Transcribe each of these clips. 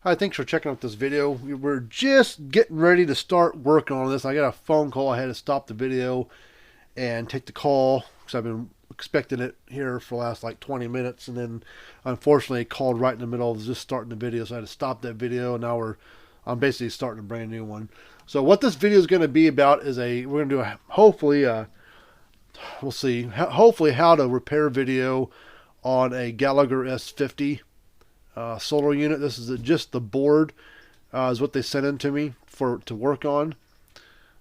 Hi, thanks for checking out this video. We're just getting ready to start working on this. I got a phone call. I had to stop the video and take the call because I've been expecting it here for the last like 20 minutes. And then unfortunately it called right in the middle of just starting the video. So I had to stop that video. And now I'm basically starting a brand new one. So what this video is going to be about is we're going to do hopefully, we'll see, hopefully how to repair video on a Gallagher S50 solar unit. This is just the board is what they sent in to me to work on.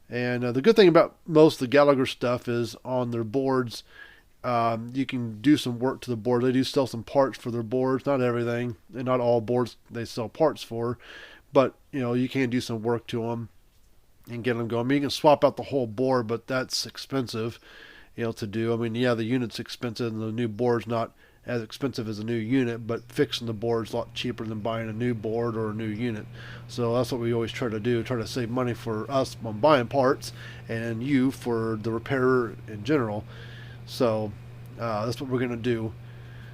And the good thing about most of the Gallagher stuff is on their boards, you can do some work to the board. They do sell some parts for their boards, not everything, and not all boards they sell parts for, but you can do some work to them and get them going. I mean, you can swap out the whole board, but that's expensive, to do. I mean, yeah, the unit's expensive, and the new board's not as expensive as a new unit, but fixing the board is a lot cheaper than buying a new board or a new unit. So that's what we always try to do, try to save money for us on buying parts and you for the repairer in general. So that's what we're going to do.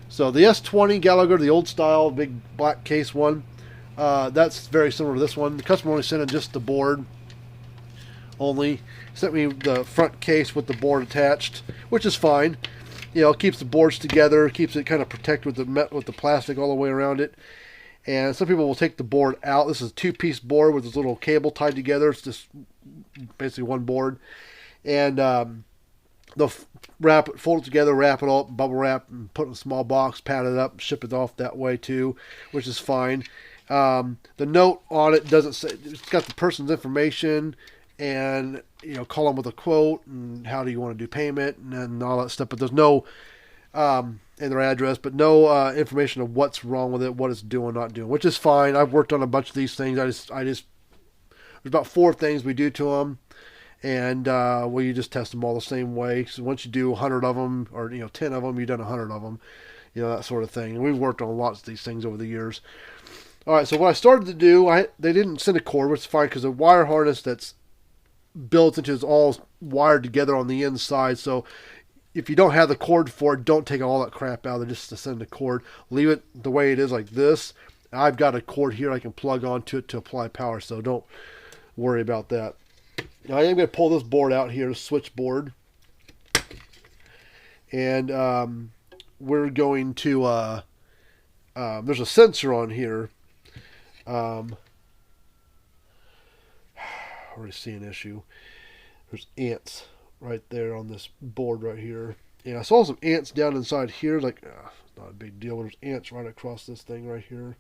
So the S20 Gallagher, the old style big black case one, that's very similar to this one. The customer only sent in just the board only. Sent me the front case with the board attached, which is fine. It keeps the boards together, keeps it kind of protected with the plastic all the way around it. And some people will take the board out. This is a two-piece board with this little cable tied together. It's just basically one board. And they'll fold it together, wrap it all, bubble wrap, and put it in a small box, pat it up, ship it off that way too, which is fine. The note on it doesn't say, it's got the person's information, and call them with a quote and how do you want to do payment and all that stuff, but there's no and their address, but no information of what's wrong with it, what it's doing, not doing, which is fine. I've worked on a bunch of these things. I just there's about 4 things we do to them, and you just test them all the same way. So once you do 100 of them, or 10 of them, you've done 100 of them, that sort of thing. And we've worked on lots of these things over the years. All right, so what I started to do, they didn't send a cord, which is fine because the wire harness that's built into it's all wired together on the inside. So if you don't have the cord for it, don't take all that crap out of it just to send the cord. Leave it the way it is, like this. I've got a cord here I can plug onto it to apply power, so don't worry about that. Now I am going to pull this board out here, the switchboard, and we're going to there's a sensor on here. Already see an issue. There's ants right there on this board right here. And I saw some ants down inside here. Like, not a big deal. There's ants right across this thing right here.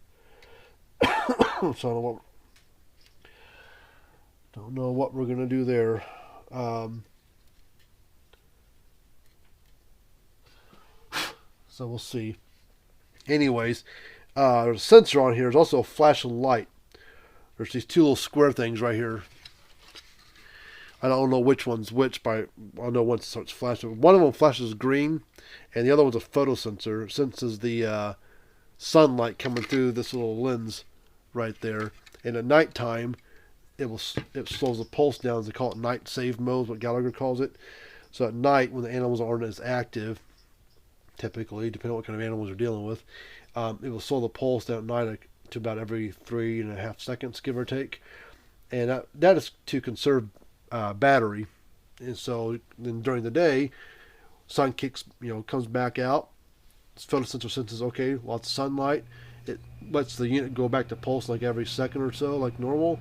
So I don't know what we're going to do there. So we'll see. Anyways, there's a sensor on here. There's also a flashing light. There's these 2 little square things right here. I don't know which one's which, but I know once it starts flashing. One of them flashes green, and the other one's a photosensor. It senses the sunlight coming through this little lens right there. And at nighttime, it slows the pulse down. They call it night save mode, what Gallagher calls it. So at night, when the animals aren't as active, typically, depending on what kind of animals you're dealing with, it will slow the pulse down at night to about every 3.5 seconds, give or take. And that is to conserve battery. And so then during the day, sun comes back out. This photosensor senses, okay, lots of sunlight. It lets the unit go back to pulse like every second or so, like normal.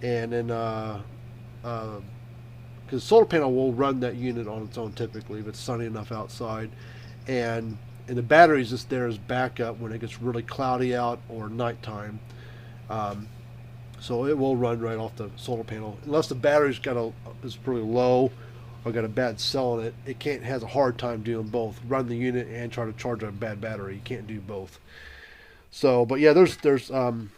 And then because the solar panel will run that unit on its own typically if it's sunny enough outside, and the battery's just there as backup when it gets really cloudy out or nighttime. So it will run right off the solar panel. Unless the battery's is pretty low or got a bad cell in it, it has a hard time doing both. Run the unit and try to charge a bad battery. You can't do both. So, but yeah, there's some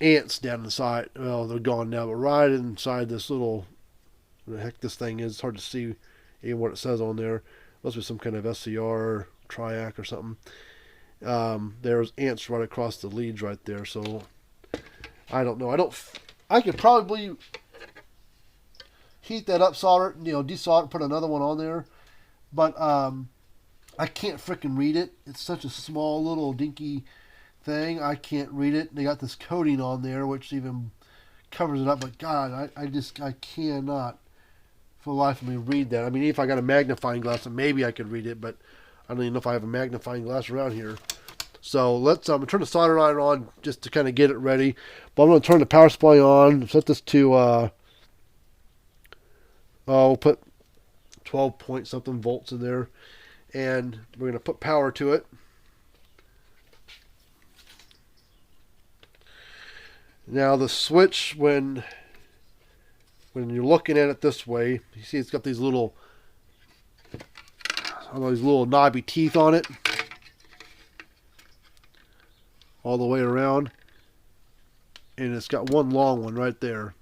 ants down inside. Well, they're gone now, but right inside this little, what the heck this thing is, it's hard to see even what it says on there. Must be some kind of SCR, triac or something. There's ants right across the leads right there, so I don't know. I could probably heat that up, solder it, desolder it, put another one on there. But I can't freaking read it. It's such a small little dinky thing. I can't read it. They got this coating on there, which even covers it up. But God, I cannot for the life of me read that. I mean, if I got a magnifying glass, then maybe I could read it, but I don't even know if I have a magnifying glass around here. So let's turn the solder iron on just to kind of get it ready. But I'm going to turn the power supply on. Set this to we'll put 12 point something volts in there, and we're going to put power to it. Now the switch, when you're looking at it this way, you see it's got these little, these little knobby teeth on it all the way around, and it's got one long one right there.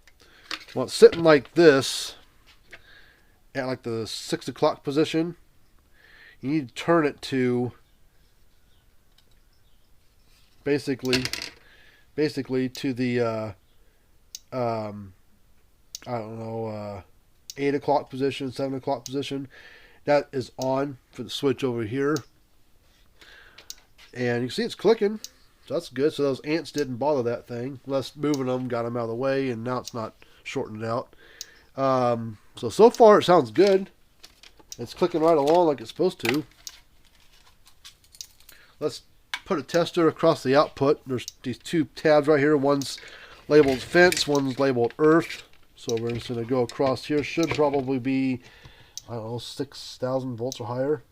Well, it's sitting like this at like the 6 o'clock position. You need to turn it to basically to the I don't know, 8 o'clock position, 7 o'clock position. That is on for the switch over here, and you can see it's clicking, so that's good. So those ants didn't bother that thing. Less moving them got them out of the way, and now it's not shortened out. So far it sounds good. It's clicking right along like it's supposed to. Let's put a tester across the output. There's these two tabs right here. One's labeled fence, one's labeled earth. So we're just going to go across here. Should probably be, I don't know, 6,000 volts or higher.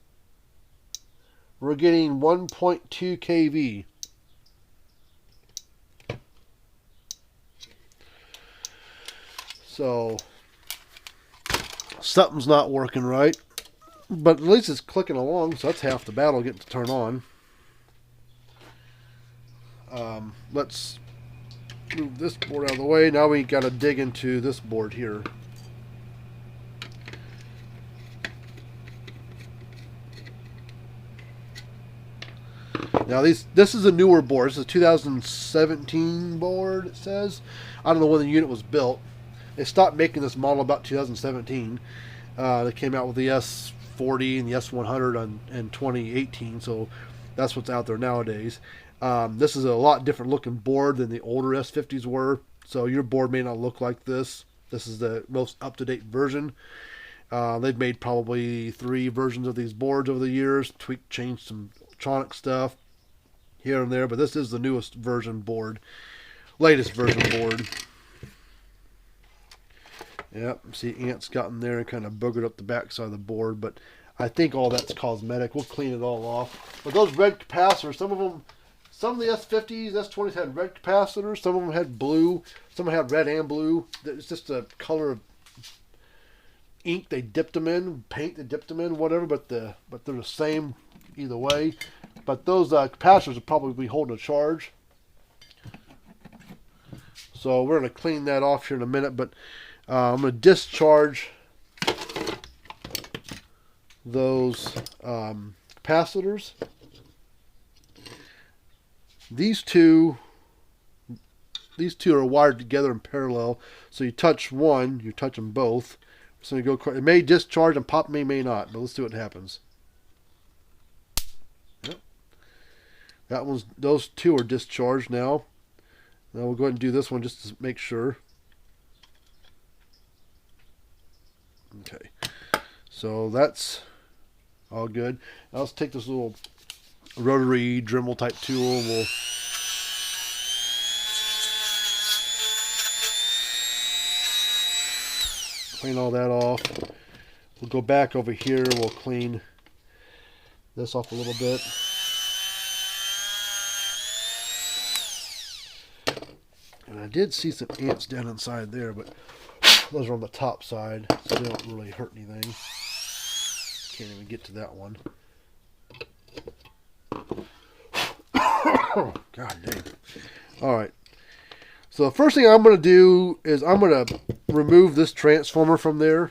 We're getting 1.2 kV. So something's not working right, but at least it's clicking along, so that's half the battle getting to turn on. Let's move this board out of the way. Now we got to dig into this board here. Now this is a newer board. This is a 2017 board, it says. I don't know when the unit was built. They stopped making this model about 2017. They came out with the S40 and the S100 in 2018, so that's what's out there nowadays. This is a lot different looking board than the older S50s were, so your board may not look like this. This is the most up-to-date version. They've made probably 3 versions of these boards over the years, tweaked, changed some electronic stuff here and there, but this is the newest version board, latest version board. Yep, see ants got in there and kind of boogered up the backside of the board, but I think all that's cosmetic. We'll clean it all off. But those red capacitors, some of the S50s, S20s had red capacitors, some of them had blue, some had red and blue. It's just a color of ink they dipped them in, paint they dipped them in, whatever, but they're the same either way. But those capacitors will probably be holding a charge. So we're going to clean that off here in a minute, but I'm going to discharge those capacitors. These two are wired together in parallel. So you touch one, you touch them both. So you go. It may discharge and pop, may not. But let's see what happens. Yep. Those two are discharged now. Now we'll go ahead and do this one just to make sure. Okay. So that's all good. Now let's take this little rotary Dremel type tool. We'll clean all that off. We'll go back over here. We'll clean this off a little bit. And I did see some ants down inside there, but those are on the top side, so they don't really hurt anything. Can't even get to that one. God dang. Alright. So the first thing I'm going to do is I'm going to remove this transformer from there.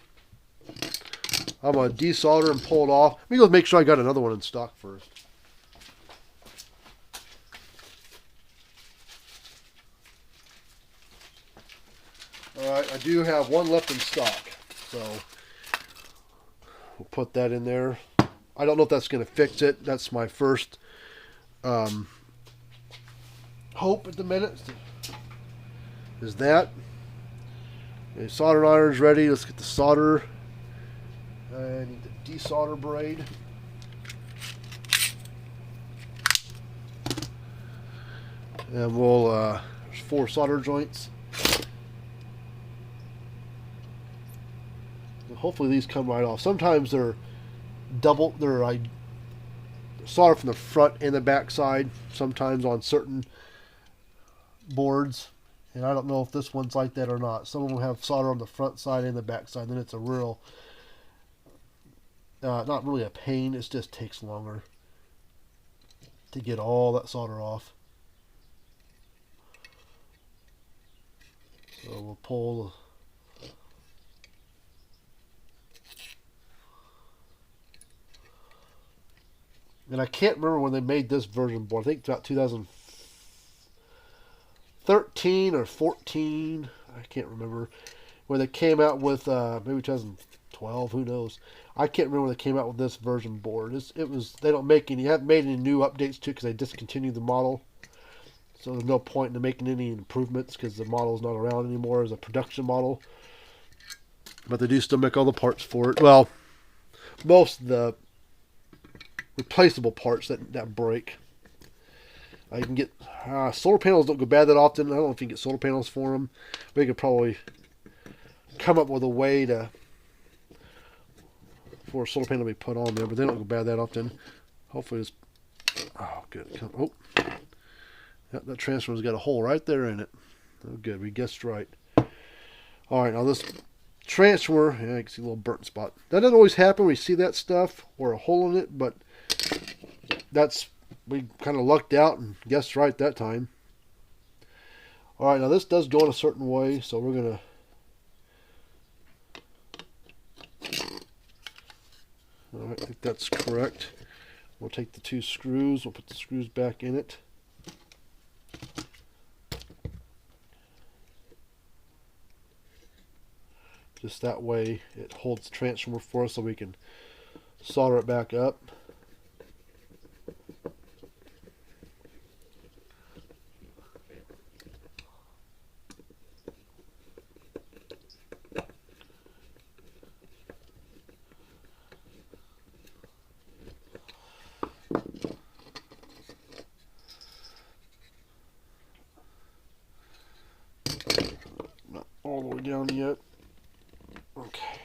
I'm going to desolder and pull it off. Let me go make sure I got another one in stock first. Alright, I do have one left in stock. So we'll put that in there. I don't know if that's going to fix it. That's my first hope at the minute is that. Okay, solder iron's ready. Let's get the solder. I need the desolder braid. And we'll, there's 4 solder joints. And hopefully these come right off. Sometimes they're like solder from the front and the back side, sometimes on certain boards. And I don't know if this one's like that or not. Some of them have solder on the front side and the back side. Then it's a real, not really a pain. It just takes longer to get all that solder off. So we'll pull. And I can't remember when they made this version board. I think it's about 2013 or 14. I can't remember when they came out with maybe 2012. Who knows? I can't remember when they came out with this version board. It was they don't make any. Haven't made any new updates to it because they discontinued the model. So there's no point in making any improvements because the model is not around anymore as a production model. But they do still make all the parts for it. Well, most of the replaceable parts that break. You can get solar panels. Don't go bad that often. I don't know if you can get solar panels for them. We could probably come up with a way for a solar panel to be put on there, but they don't go bad that often. Hopefully it's good. Oh. Yep, that transformer's got a hole right there in it. Oh, good. We guessed right. All right, now this transformer, yeah, you can see a little burnt spot. That doesn't always happen. We see that stuff or a hole in it, but we kind of lucked out and guessed right that time. All right, now this does go in a certain way, so we're gonna. All right, I think that's correct. We'll take the 2 screws. We'll put the screws back in it. Just that way it holds the transformer for us so we can solder it back up. Not all the way down yet. Okay.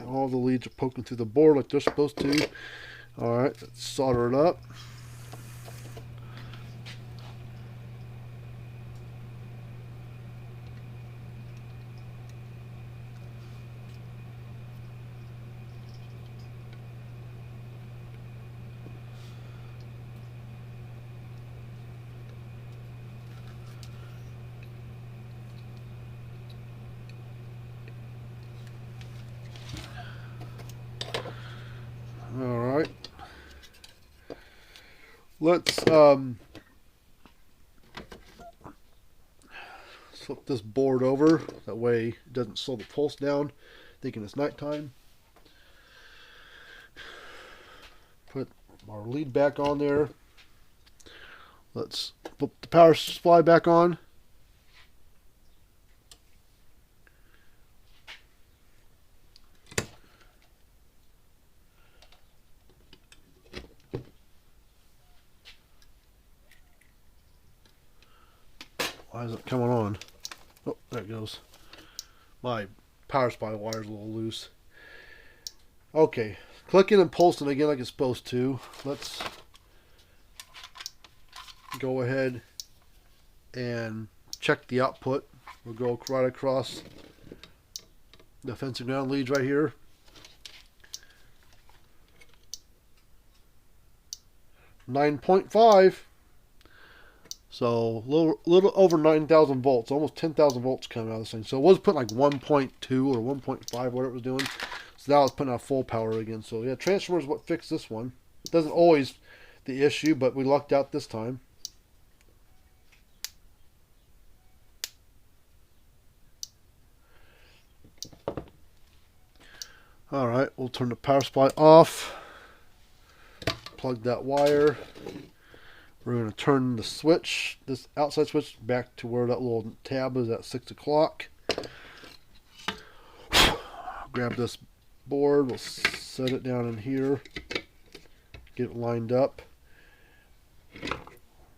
All the leads are poking through the board like they're supposed to. Alright, let's solder it up. Alright. Let's flip this board over. That way it doesn't slow the pulse down, thinking it's nighttime. Put our lead back on there. Let's put the power supply back on. Why is it coming on? Oh, there it goes. My power supply wire is a little loose. Okay, clicking and pulsing again like it's supposed to. Let's go ahead and check the output. We'll go right across the fence and ground leads right here. .5. So a little over 9,000 volts, almost 10,000 volts coming out of this thing. So it was putting like 1.2 or 1.5, whatever it was doing. So now it's putting out full power again. So yeah, transformer is what fixed this one. Doesn't always the issue, but we lucked out this time. All right, we'll turn the power supply off. unplug that wire. We're going to turn the switch, this outside switch, back to where that little tab is at 6 o'clock. Grab this board, we'll set it down in here, get it lined up.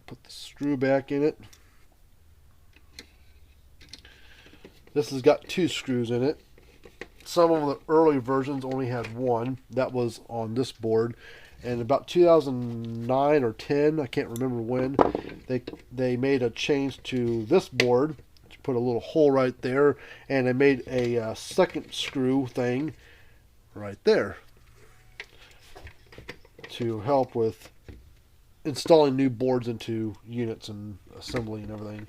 Put the screw back in it. This has got 2 screws in it. Some of the early versions only had 1. That was on this board. And about 2009 or 10, I can't remember when, they made a change to this board. Put a little hole right there, and they made a second screw thing right there to help with installing new boards into units and assembly and everything.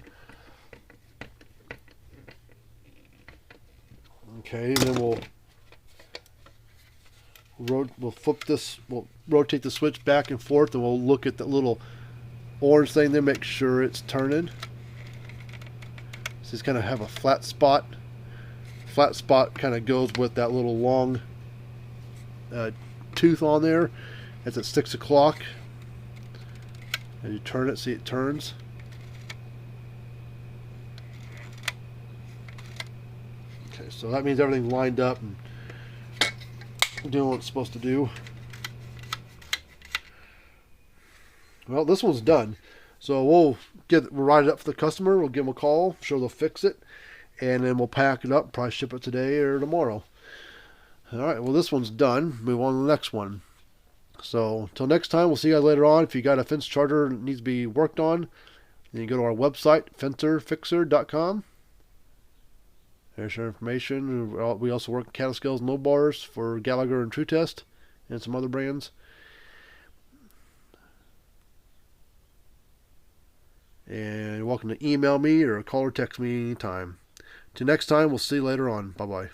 Okay, then we'll flip this, we'll rotate the switch back and forth, and we'll look at that little orange thing there, make sure it's turning. So it's kind of have a flat spot. Flat spot kind of goes with that little long tooth on there. It's at 6 o'clock. And you turn it, see it turns. Okay, so that means everything's lined up and doing what it's supposed to do. Well, this one's done. So we'll write it up for the customer. We'll give them a call, sure they'll fix it, and then we'll pack it up, probably ship it today or tomorrow. All right, well, this one's done. Move on to the next one. So until next time, we'll see you guys later on. If you got a fence charger that needs to be worked on, then you go to our website, fencerfixer.com. There's your information. We also work cattle scales and low bars for Gallagher and True Test and some other brands. And you're welcome to email me or call or text me anytime. Till next time, we'll see you later on. Bye-bye.